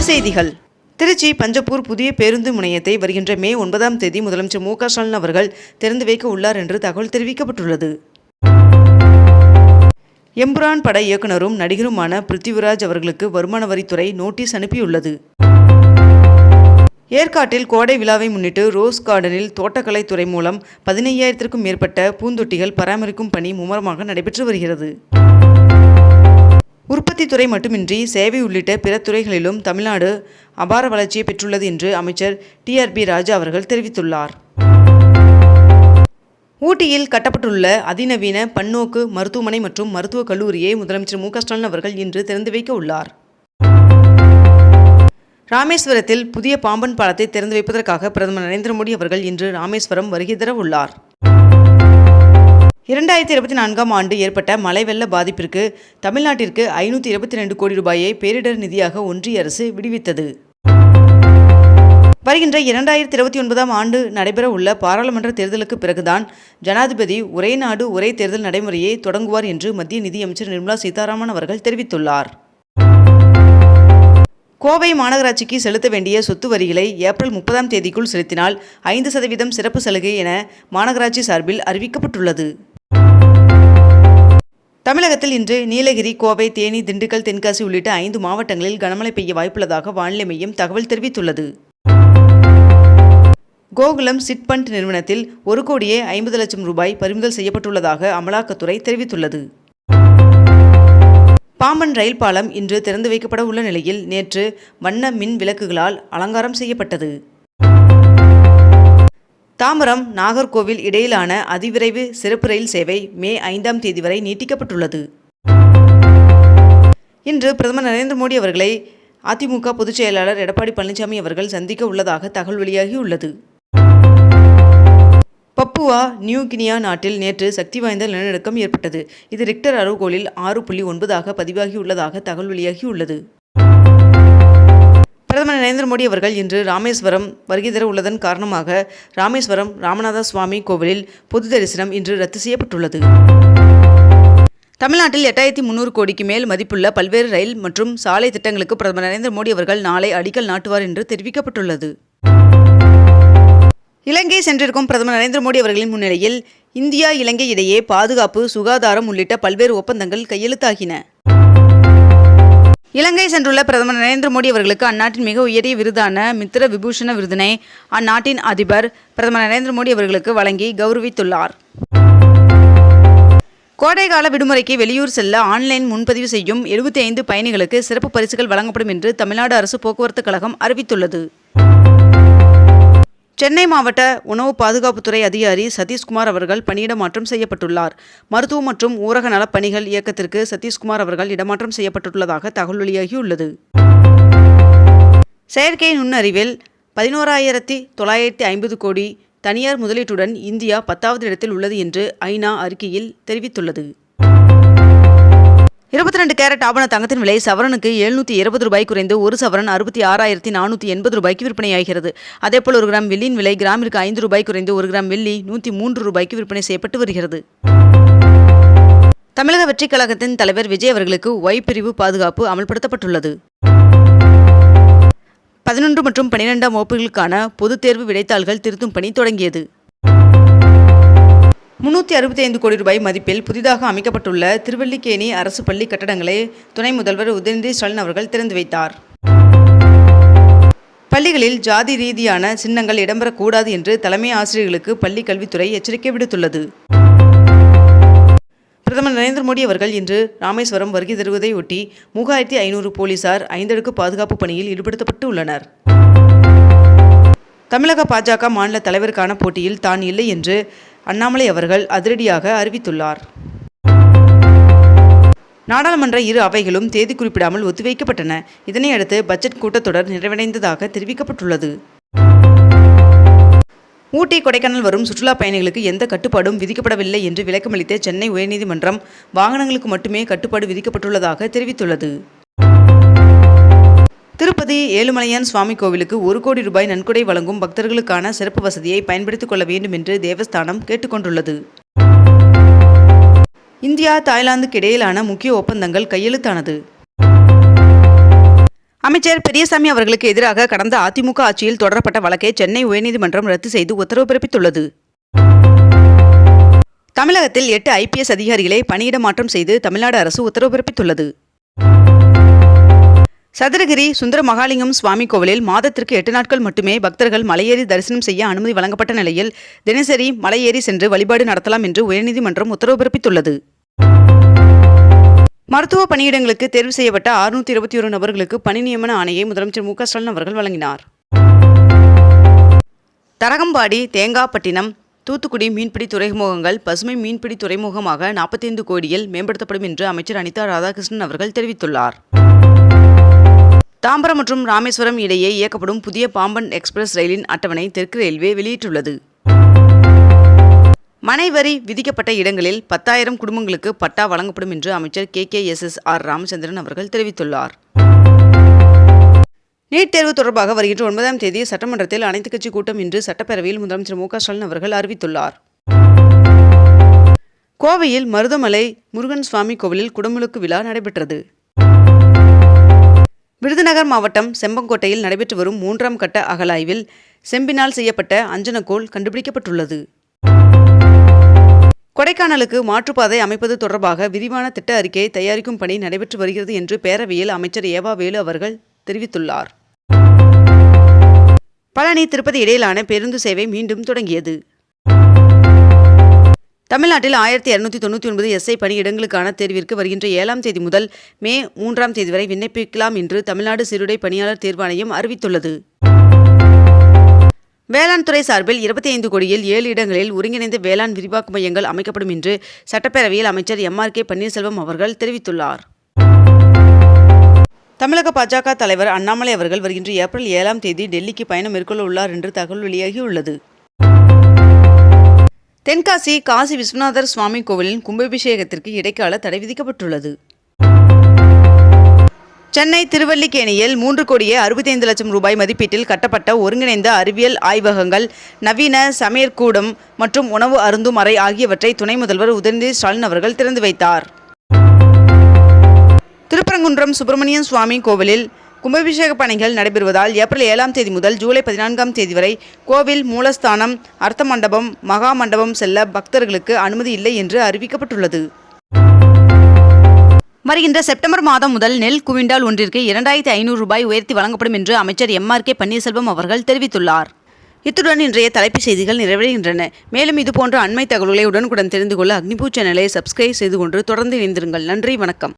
செய்திகள். திருச்சி பஞ்சப்பூர் புதிய பேருந்து முனையத்தை வருகின்ற மே 9ஆம் தேதி முதலமைச்சர் மு க ஸ்டாலின் அவர்கள் திறந்து வைக்க உள்ளார் என்று தகவல் தெரிவிக்கப்பட்டுள்ளது. எம்புரான் பட இயக்குனரும் நடிகருமான பிருத்திவிராஜ் அவர்களுக்கு வருமான வரித்துறை நோட்டீஸ் அனுப்பியுள்ளது. ஏற்காட்டில் கோடை விழாவை முன்னிட்டு ரோஸ் கார்டனில் தோட்டக்கலைத்துறை மூலம் 15,000க்கும் மேற்பட்ட பூந்தொட்டிகள் பராமரிக்கும் பணி மும்முரமாக நடைபெற்று வருகிறது. உற்பத்தி துறை மட்டுமின்றி சேவை உள்ளிட்ட பிற துறைகளிலும் தமிழ்நாடு அபார வளர்ச்சியை பெற்றுள்ளது என்று அமைச்சர் டி.ஆர்.பி. ராஜா அவர்கள் தெரிவித்துள்ளார். ஊட்டியில் கட்டப்பட்டுள்ள அதிநவீன பன்னோக்கு மருத்துவமனை மற்றும் மருத்துவக் கல்லூரியை முதலமைச்சர் மு க ஸ்டாலின் அவர்கள் இன்று திறந்து வைக்க உள்ளார். ராமேஸ்வரத்தில் புதிய பாம்பன் பாலத்தை திறந்து வைப்பதற்காக பிரதமர் நரேந்திர மோடி அவர்கள் இன்று ராமேஸ்வரம் வருகை தர உள்ளார். 2024ஆம் ஆண்டு ஏற்பட்ட மழை வெள்ள பாதிப்பிற்கு தமிழ்நாட்டிற்கு 522 கோடி ரூபாயை பேரிடர் நிதியாக ஒன்றிய அரசு விடுவித்தது. வருகின்ற 2029ஆம் ஆண்டு நடைபெற உள்ள பாராளுமன்ற தேர்தலுக்கு பிறகுதான் ஜனாதிபதி ஒரே நாடு ஒரே தேர்தல் நடைமுறையை தொடங்குவார் என்று மத்திய நிதியமைச்சர் நிர்மலா சீதாராமன் அவர்கள் தெரிவித்துள்ளார். கோவை மாநகராட்சிக்கு செலுத்த வேண்டிய சொத்து வரிகளை ஏப்ரல் 30ஆம் தேதிக்குள் செலுத்தினால் 5% சிறப்பு சலுகை என மாநகராட்சி சார்பில் அறிவிக்கப்பட்டுள்ளது. தமிழகத்தில் இன்று நீலகிரி, கோவை, தேனி, திண்டுக்கல், தென்காசி உள்ளிட்ட 5 மாவட்டங்களில் கனமழை பெய்ய வாய்ப்புள்ளதாக வானிலை மையம் தகவல் தெரிவித்துள்ளது. கோகுலம் சிட் பண்ட் நிறுவனத்தில் 1,50,00,000 ரூபாய் பறிமுதல் செய்யப்பட்டுள்ளதாக அமலாக்கத்துறை தெரிவித்துள்ளது. பாம்பன் ரயில் பாலம் இன்று திறந்து வைக்கப்பட உள்ள நிலையில் நேற்று வண்ண மின் விளக்குகளால் அலங்காரம் செய்யப்பட்டது. தாம்பரம் நாகர்கோவில் இடையிலான அதிவிரைவு சிறப்பு ரயில் சேவை மே 5ஆம் தேதி வரை நீட்டிக்கப்பட்டுள்ளது. இன்று பிரதமர் நரேந்திர மோடி அவர்களை அதிமுக பொதுச் செயலாளர் எடப்பாடி பழனிசாமி அவர்கள் சந்திக்க உள்ளதாக தகவல் வெளியாகியுள்ளது. பப்புவா நியூ கினியா நாட்டில் நேற்று சக்தி வாய்ந்த நிலநடுக்கம் ஏற்பட்டது. இது ரிக்டர் அளவுகோலில் 6.9 பதிவாகியுள்ளதாக தகவல் வெளியாகியுள்ளது. பிரதமர் நரேந்திர மோடி அவர்கள் இன்று ராமேஸ்வரம் வருகை தர உள்ளதன் காரணமாக ராமேஸ்வரம் ராமநாத சுவாமி கோவிலில் பொது தரிசனம் இன்று ரத்து செய்யப்பட்டுள்ளது. தமிழ்நாட்டில் 8,300 கோடிக்கு மேல் மதிப்புள்ள பல்வேறு ரயில் மற்றும் சாலை திட்டங்களுக்கு பிரதமர் நரேந்திர மோடி அவர்கள் நாளை அடிக்கல் நாட்டுவார் என்று தெரிவிக்கப்பட்டுள்ளது. இலங்கை சென்றிருக்கும் பிரதமர் நரேந்திர மோடி அவர்களின் முன்னிலையில் இந்தியா இலங்கை இடையே பாதுகாப்பு, சுகாதாரம் உள்ளிட்ட பல்வேறு ஒப்பந்தங்கள் கையெழுத்தாகின. இலங்கை சென்றுள்ள பிரதமர் நரேந்திர மோடி அவர்களுக்கு அந்நாட்டின் மிக உயரிய விருதான மித்திர விபூஷண விருதினை அந்நாட்டின் அதிபர் பிரதமர் நரேந்திர மோடி அவர்களுக்கு வழங்கி கௌரவித்துள்ளார். கோடைகால விடுமுறைக்கு வெளியூர் செல்ல ஆன்லைன் முன்பதிவு செய்யும் 75 பயணிகளுக்கு சிறப்பு பரிசுகள் வழங்கப்படும் என்று தமிழ்நாடு அரசு போக்குவரத்து கழகம் அறிவித்துள்ளது. சென்னை மாவட்ட உணவு பாதுகாப்புத்துறை அதிகாரி சதீஷ்குமார் அவர்கள் பணியிட மாற்றம் செய்யப்பட்டுள்ளார். மருத்துவ மற்றும் ஊரக நலப்பணிகள் இயக்கத்திற்கு சதீஷ்குமார் அவர்கள் இடமாற்றம் செய்யப்பட்டுள்ளதாக தகவல் வெளியாகியுள்ளது. செயற்கை நுண்ணறிவில் 11,950 கோடி தனியார் முதலீட்டுடன் இந்தியா 10வது இடத்தில் உள்ளது என்று ஐநா அறிக்கையில் தெரிவித்துள்ளது. 22 கேரட் ஆபண தங்கத்தின் விலை சவரனுக்கு 720 ரூபாய் குறைந்து 1 சவரன் 66,480 ரூபாய்க்கு விற்பனையாகிறது. அதேபோல் 1 கிராம் வெள்ளியின் விலை கிராமிற்கு 5 ரூபாய் குறைந்து 1 கிராம் வெள்ளி 103 ரூபாய்க்கு விற்பனை செய்யப்பட்டு வருகிறது. தமிழக வெற்றிக் கழகத்தின் தலைவர் விஜய் அவர்களுக்கு ஒய் பிரிவு பாதுகாப்பு அமல்படுத்தப்பட்டுள்ளது. 11 மற்றும் 12ஆம் வகுப்புகளுக்கான பொதுத் தேர்வு விடைத்தாள்கள் திருத்தும் பணி தொடங்கியது. 365 கோடி ரூபாய் மதிப்பில் புதிதாக அமைக்கப்பட்டுள்ள திருவல்லிக்கேணி அரசு பள்ளி கட்டடங்களை துணை முதல்வர் உதயநிதி ஸ்டாலின் அவர்கள் திறந்து வைத்தார். பள்ளிகளில் ஜாதி ரீதியான சின்னங்கள் இடம்பெறக்கூடாது என்று தலைமை ஆசிரியர்களுக்கு பள்ளி கல்வித்துறை எச்சரிக்கை விடுத்துள்ளது. பிரதமர் நரேந்திர மோடி அவர்கள் இன்று ராமேஸ்வரம் வருகை தருவதை ஒட்டி 3,500 போலீசார் 5 அடுக்கு பாதுகாப்பு பணியில் ஈடுபடுத்தப்பட்டு உள்ளனர். தமிழக பாஜக மாநில தலைவருக்கான போட்டியில் தான் இல்லை என்று அண்ணாமலை அவர்கள் அதிரடியாக அறிவித்துள்ளார். நாடாளுமன்ற இரு அவைகளும் தேதி குறிப்பிடாமல் ஒத்திவைக்கப்பட்டன. இதனையடுத்து பட்ஜெட் கூட்டத்தொடர் நிறைவடைந்ததாக தெரிவிக்கப்பட்டுள்ளது. ஊட்டி, கொடைக்கானல் வரும் சுற்றுலா பயணிகளுக்கு எந்த கட்டுப்பாடும் விதிக்கப்படவில்லை என்று விளக்கமளித்த சென்னை உயர்நீதிமன்றம் வாகனங்களுக்கு மட்டுமே கட்டுப்பாடு விதிக்கப்பட்டுள்ளதாக தெரிவித்துள்ளது. திருப்பதி ஏழுமலையான் சுவாமி கோவிலுக்கு 1 கோடி ரூபாய் நன்கொடை வழங்கும் பக்தர்களுக்கான சிறப்பு வசதியை பயன்படுத்திக் கொள்ள வேண்டும் என்று தேவஸ்தானம் கேட்டுக்கொண்டுள்ளது. இந்தியா, தாய்லாந்துக்கு இடையிலான முக்கிய ஒப்பந்தங்கள் கையெழுத்தானது. அமைச்சர் பெரியசாமி அவர்களுக்கு எதிராக கடந்த அதிமுக ஆட்சியில் தொடரப்பட்ட வழக்கை சென்னை உயர்நீதிமன்றம் ரத்து செய்து உத்தரவு பிறப்பித்துள்ளது. தமிழகத்தில் 8 IPS அதிகாரிகளை பணியிட மாற்றம் செய்து தமிழ்நாடு அரசு உத்தரவு பிறப்பித்துள்ளது. சதுரகிரி சுந்தர மகாலிங்கம் சுவாமி கோவிலில் மாதத்திற்கு 8 நாட்கள் மட்டுமே பக்தர்கள் மலையேறி தரிசனம் செய்ய அனுமதி வழங்கப்பட்ட நிலையில் தினசரி மலையேறி சென்று வழிபாடு நடத்தலாம் என்று உயர்நீதிமன்றம் உத்தரவு பிறப்பித்துள்ளது. மருத்துவ பணியிடங்களுக்கு தேர்வு செய்யப்பட்ட 621 நபர்களுக்கு பணி நியமன ஆணையை முதலமைச்சர் மு க ஸ்டாலின் அவர்கள் வழங்கினார். தரகம்பாடி, தேங்காப்பட்டினம், தூத்துக்குடி மீன்பிடி துறைமுகங்கள் பசுமை மீன்பிடி துறைமுகமாக 45 கோடியில் மேம்படுத்தப்படும் என்று அமைச்சர் அனிதா ராதாகிருஷ்ணன் அவர்கள் தெரிவித்துள்ளார். தாம்பரம் மற்றும் ராமேஸ்வரம் இடையே இயக்கப்படும் புதிய பாம்பன் எக்ஸ்பிரஸ் ரயிலின் அட்டவணை தெற்கு ரயில்வே வெளியிட்டுள்ளது. மனை வரி விதிக்கப்பட்ட இடங்களில் 10,000 குடும்பங்களுக்கு பட்டா வழங்கப்படும் என்று அமைச்சர் KKSSR ராமச்சந்திரன் அவர்கள் தெரிவித்துள்ளார். நீட் தேர்வு தொடர்பாக வருகின்ற 9ஆம் தேதி சட்டமன்றத்தில் அனைத்துக் கட்சி கூட்டம் இன்று சட்டப்பேரவையில் முதலமைச்சர் மு க ஸ்டாலின் அவர்கள் அறிவித்துள்ளார். கோவையில் மருதமலை முருகன் சுவாமி கோவிலில் குடமுழுக்கு விழா நடைபெற்றது. விருதுநகர் மாவட்டம் செம்பங்கோட்டையில் நடைபெற்று வரும் 3ஆம் கட்ட அகழாய்வில் செம்பினால் செய்யப்பட்ட அஞ்சனக்கோல் கண்டுபிடிக்கப்பட்டுள்ளது. கொடைக்கானலுக்கு மாற்றுப்பாதை அமைப்பது தொடர்பாக விரிவான திட்ட அறிக்கை தயாரிக்கும் பணி நடைபெற்று வருகிறது என்று பேரவையில் அமைச்சர் ஏவா வேலு அவர்கள் தெரிவித்துள்ளார். பழனி திருப்பதி இடையிலான பேருந்து சேவை மீண்டும் தொடங்கியது. தமிழ்நாட்டில் 1299 SI பணியிடங்களுக்கான தேர்விற்கு வருகின்ற 7ஆம் தேதி முதல் மே 3ஆம் தேதி வரை விண்ணப்பிக்கலாம் என்று தமிழ்நாடு சீருடை பணியாளர் தேர்வாணையம் அறிவித்துள்ளது. வேளாண் துறை சார்பில் 25 கோடியில் 7 இடங்களில் ஒருங்கிணைந்த வேளாண் விரிவாக்க மையங்கள் அமைக்கப்படும் என்று சட்டப்பேரவையில் அமைச்சர் MRK பன்னீர்செல்வம் அவர்கள் தெரிவித்துள்ளார். தமிழக பாஜக தலைவர் அண்ணாமலை அவர்கள் வருகின்ற ஏப்ரல் 7ஆம் தேதி டெல்லிக்கு பயணம் மேற்கொள்ள உள்ளார் என்று தகவல் வெளியாகியுள்ளது. தென்காசி காசி விஸ்வநாதர் சுவாமி கோவிலின் கும்பாபிஷேகத்திற்கு இடைக்கால தடை விதிக்கப்பட்டுள்ளது. சென்னை திருவல்லிக்கேணியில் 3 கோடியே 65 லட்சம் ரூபாய் மதிப்பீட்டில் கட்டப்பட்ட ஒருங்கிணைந்த அறிவியல் ஆய்வகங்கள், நவீன சமையற்கூடம் மற்றும் உணவு அருந்தும் அறை ஆகியவற்றை துணை முதல்வர் உதயநிதி ஸ்டாலின் அவர்கள் திறந்து வைத்தார். திருப்பரங்குன்றம் சுப்பிரமணியன் சுவாமி கோவிலில் கும்பாபிஷேக பணிகள் நடைபெறுவதால் ஏப்ரல் 7ஆம் தேதி முதல் ஜூலை 14ஆம் தேதி வரை கோவில் மூலஸ்தானம், அர்த்த மண்டபம், மகா மண்டபம் செல்ல பக்தர்களுக்கு அனுமதி இல்லை என்று அறிவிக்கப்பட்டுள்ளது. வருகின்ற செப்டம்பர் மாதம் முதல் நெல் குவிண்டால் ஒன்றிற்கு 2500 ரூபாய் உயர்த்தி வழங்கப்படும் என்று அமைச்சர் MRK பன்னீர்செல்வம் அவர்கள் தெரிவித்துள்ளார். இத்துடன் இன்றைய தலைப்புச் செய்திகள் நிறைவடைகின்றன. மேலும் இதுபோன்ற அண்மை தகவல்களை உடனுக்குடன் தெரிந்து கொள்ள அக்னிபூ சேனலை சப்ஸ்கிரைப் செய்து கொண்டு தொடர்ந்து இணைந்திருங்கள். நன்றி, வணக்கம்.